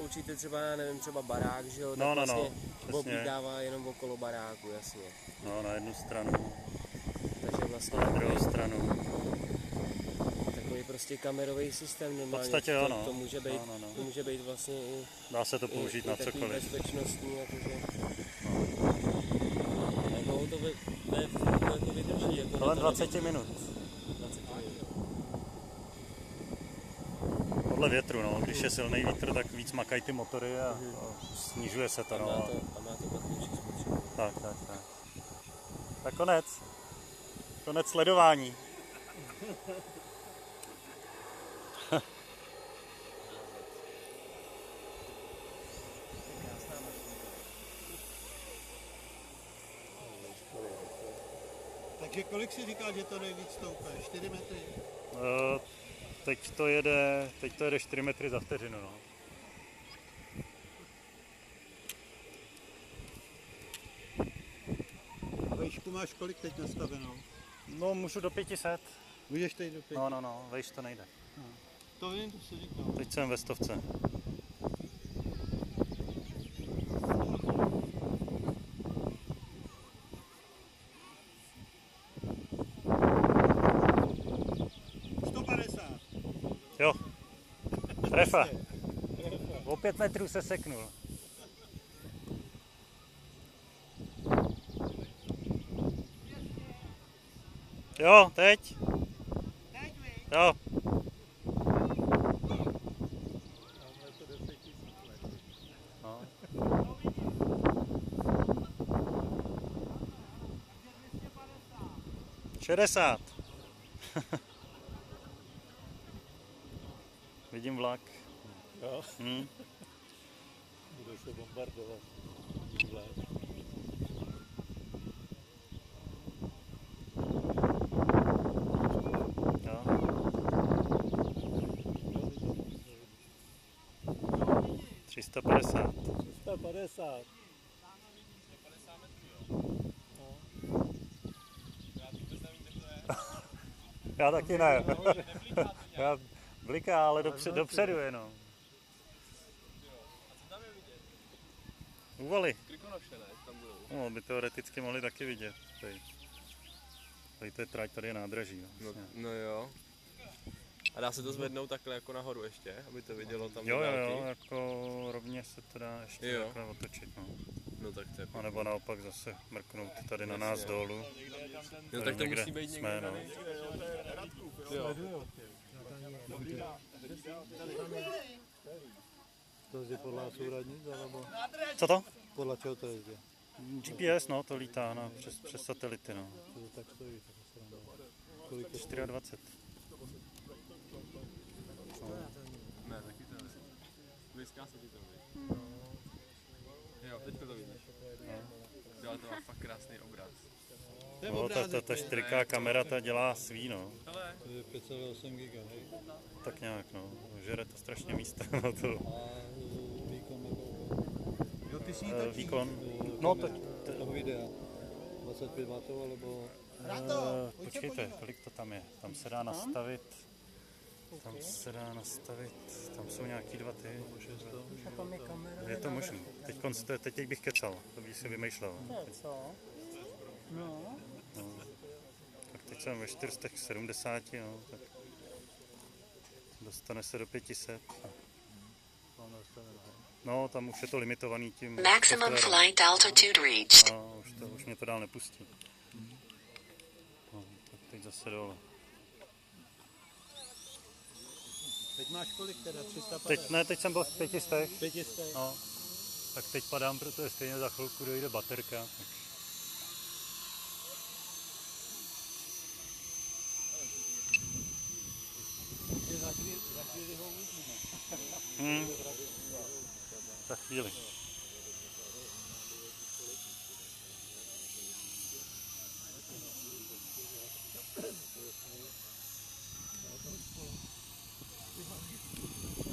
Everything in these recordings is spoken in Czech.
určitě třeba, já nevím, třeba barák, že jo, No, tak no, vlastně no, obídává jenom okolo baráku, jasně. No, na jednu stranu, Takže vlastně na druhou stranu. takový prostě kamerový systém normálně. V podstatě jo, no. To může být, no. To může být vlastně i... Dá se to použít na cokoliv. Bezpečnostní, jakože... Jak dlouho to vydrží? Jako Kolem 20 minut. 20 minut. Podle větru, no. Když je silný vítr, tak víc makají ty motory a snižuje se to, no. A má to pak větší spotřebu. Tak. Tak konec. Konec sledování. Takže kolik si říkal, že to nejvíc stoupá? 4 metry? Teď to jede 4 metry za vteřinu, no. A výšku máš kolik teď nastavenou? No, můžu do 500. Můžeš teď do 5? No, vejš to nejde. No. To vím, to si říkal. Teď jsem ve 100. Jo, trefa. O 5 metrů se seknul. Jo, teď. Jo. No. Šedesát. Vidím vlak. Jo. Bude se bombardovat. Vlak. Jo. 350. 350. Já taky ne. Já bliká, ale dopředu jenom. Úvaly. No, by teoreticky mohli taky vidět. Tady to je trať, tady je nádraží. No jo. A dá se to zvednout takhle jako nahoru ještě, aby to vidělo tam Jo, jako rovně se to dá ještě takhle otočit. No. No tak to je A nebo naopak zase mrknout tady na nás dolů. No tak to musí být jsme, no. Jo. To jezdí podle souradnic, nebo Co to? podle čeho to jezdí? GPS, no, to lítá přes satelity, no. To tak stojí, tak se nám dá. Kolik to 24. Ne, taky to ne. Blízká se ti to vidí. Jo, teďka to vidíš. Jo, to má fakt krásný obraz. No, ta 4K kamera ta dělá svý, no. To je 5,8 giga, hej. Tak nějak, no. Žere to strašně místa na to. A výkon nebo... Jo, ty jsi Výkon? No, toho videa. 25 W, alebo... Počkejte, kolik to tam je? Tam se dá nastavit. Tam jsou nějaký 2 ty. Je to možný. Teď bych kecal, to bych si vymýšlel. No. Tak teď jsem ve 470, no, tak dostane se do 500. No, tam už je to limitovaný tím. Maximum flight altitude reached. No, už mě to dál nepustí. No, tak teď zase dole. Teď máš kolik teda? 350? Teď jsem byl v 500. 500. No, tak teď padám, protože stejně za chvilku dojde baterka. Tak. Za chvíli ho uvidíme. Za chvíli.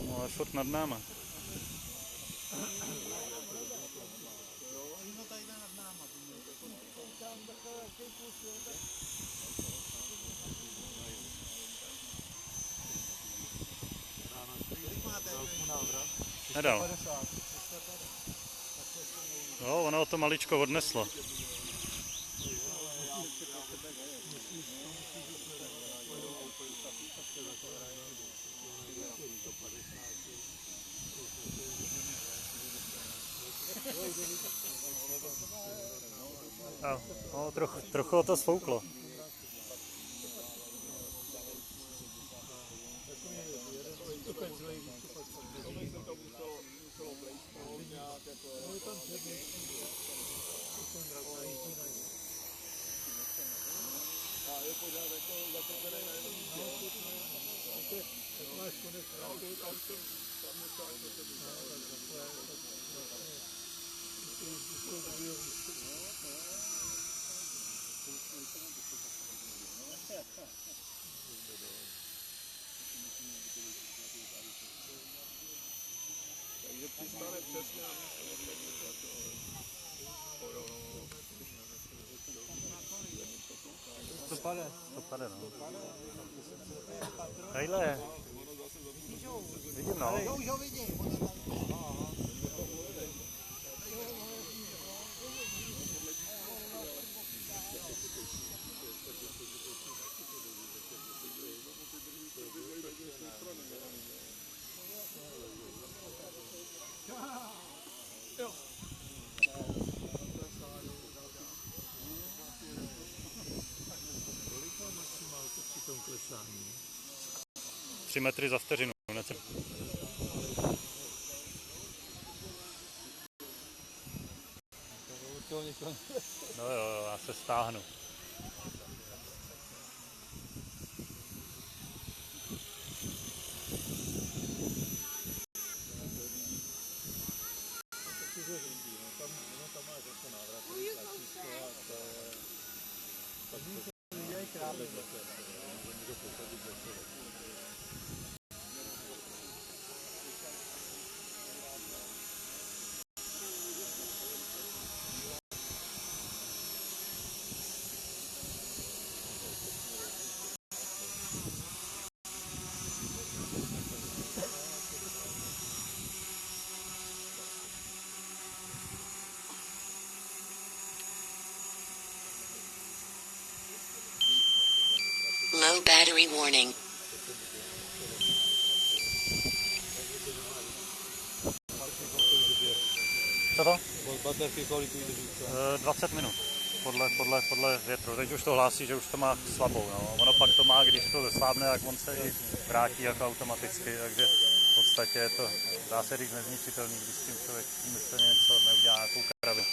No, ale furt nad náma. Kolik máte? Nedal. Jo, ono to maličko odneslo. No, trochu to sfouklo. To pade, no. Tadyhle je. Vidím, no. Jo, už ho vidím. Při tom klesání. 3 metry za vteřinu. No jo, já se stáhnu. Low battery warning. Co to? Baterky kolik vydrží? 20 minut. Podle větru. Teď už to hlásí, že už to má slabou. No. Ono pak to má, když to zeslábne, jak on se i vrátí jako automaticky. Takže v podstatě je to, dá se říct, nezničitelný, když s tím člověk něco neudělá, nějakou kravinu.